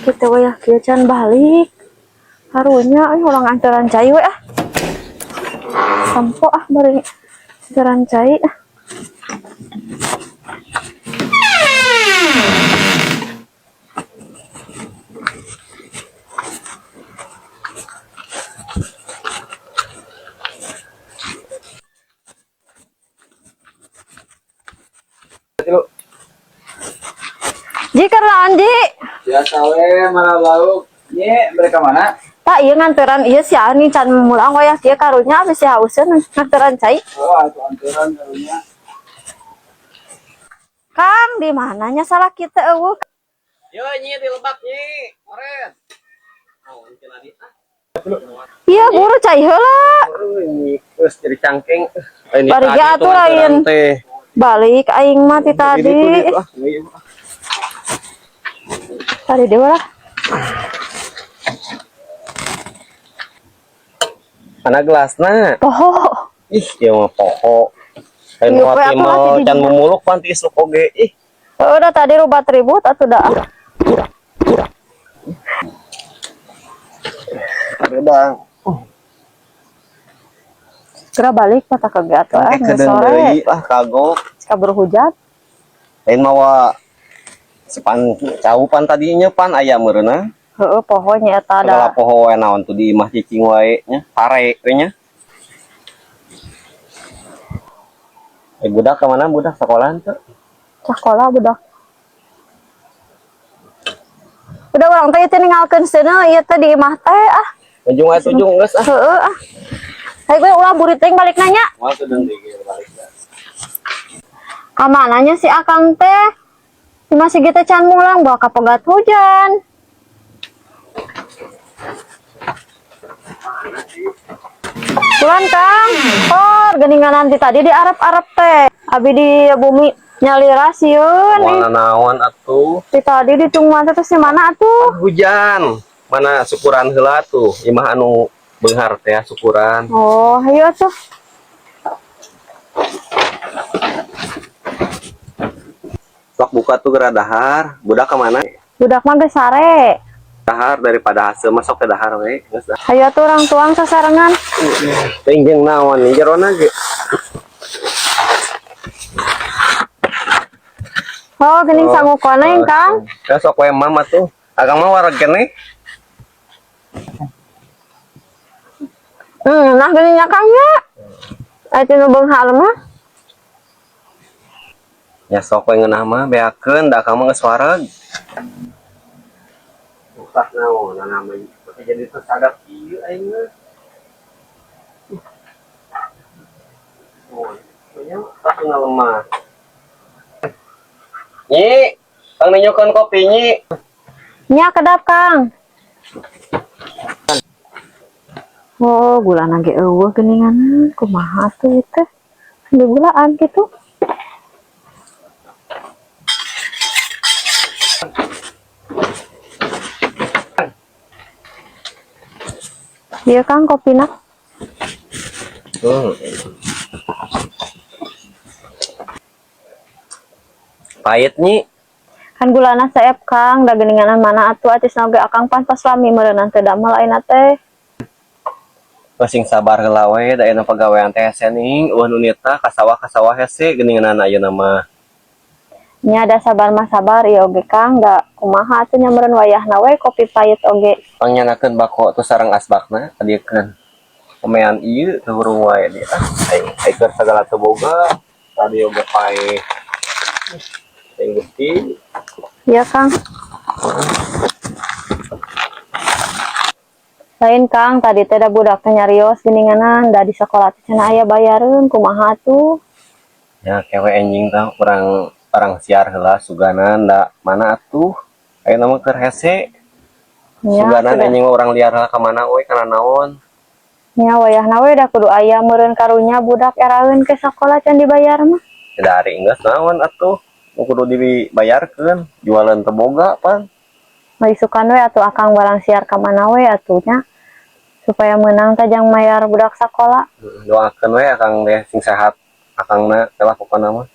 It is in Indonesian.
Kita we ya, kieu can balik. Harunya orang antaran cai we ah. Sampo ah bari antaran cai ah. Jika Anji. Biasa we malah lauk. Nye, mereka mana? Tak iya nganteran iya sih ani can mulang we ya kieu karunya abis hauseun nganteran cai. Oh, itu anturan karunya. Kang, di mananya salah kita eueuh? Yo, nyi di lebak nyi. Oren. Oh, ini tadi ah. Iya, buru cai heula. Ini terus jadi cangking. Bari ge atuh lain. Balik aing mah ti tadi. Tadi dewe lah. Mana gelasna? Poho. Ih, dia mah poho. Kain Iya, hati aku mau lagi can di- memuluk panti isuk oge. Ih, Udah tadi rubat ribut atuh dah. udah. Kira balik mata kege atuh ah Kedeng sore. deui ah kagok. Kabur hujan. Lain mawa sepan caupan tadinya pan aya meureuna. Heeh, pohonya eta Segala ada. poho we naon tuh di imah cicing wae nya. Pare we nya. Budak ke mana budak sekolahan tuh? Sekolah budak. Udah orang teh teh ninggalkeun seuneu ieu teh di imah teh ah. Ujung wae ujung geus ah. Heeh ah. Hai gue ulah burit teh balik nanya. Moal sedeng digir balik dah. Ka mananya si Akang teh? Si masih gitu can mulang bawa ka pegat hujan. Pulan Kang, geningan nanti tadi di Arab-Arab teh. Abi di bumi nyalira sieun. Moal naon atuh? Di tadi di tungguan teh si mana atuh? Hujan. Mana syukuran heula tuh? Imah anu beunghar teh syukuran. Oh, ayo tuh. Sok buka tuh geura dahar. Budak ke mana? Budak mah geus sare. Dahar daripada hasil masuk ke dahar we. Geus dah. Ayo tuh orang tuang sasarengan. Teuing jeung naon nih jerona ge. Oh, gening sanggup koneng Kang. Ya sok we mama tuh. Akang mah wareg keneh. Nah geningnya Kangnya. Aya nu beunghar mah. Ya sok we ngeunah mah beakeun da akang mah geus wareg. Usah naon nama jadi tersadap ieu aing mah. Oh, nya tak ngalemah. Nyi, Kang ninyokeun kopi nyi. Nya kedap Kang. Oh, gulana ge eueuh geningan kumaha tuh teh. Di gulaan gitu. Iya Kang kopina. Pahit nyi. Kan gulana saep Kang, da geninganan mana atuh atis naoge Akang pantos lami meureunana teh da mah lain teh. Sing sabar heula we da aya pagawean teh hese ning eueuh nu nita ka sawah hese geuninganan ayeuna mah. Nya da sabar mah sabar ieu oge Kang, da kumaha atuh nya meureun wayahna we kopi pahit oge. Pangyanakeun bako tu sareng asbakna kadiekeun. Pemean ieu teu hurung wae dia. Aing keur sagala teu boga. Tadi oge pae. Aing Gusti. Iya Kang. Lain Kang, tadi teh da budak teh nyarios geninganan da di sekolah teh cenah aya bayareun kumaha atuh? Ya kewe anjing tah orang siar heula suganan da mana atuh? Ayeuna mah keur hese. Nya Suganan sudah. anjing orang liar heula ka mana we kana naon? Nya wayahna we da kudu aya meureun karunya budak eraeun ke sekolah can dibayar mah. Dari geus naon atuh? Nu kudu dibayarkeun, jualan teu boga pan. Maisukan we atuh Akang barang siar ka mana we atuh nya. Supaya menang tajang mayar budak sekolah. Doakeun we akang deh sing sehat. Akangna teh lakukan mah.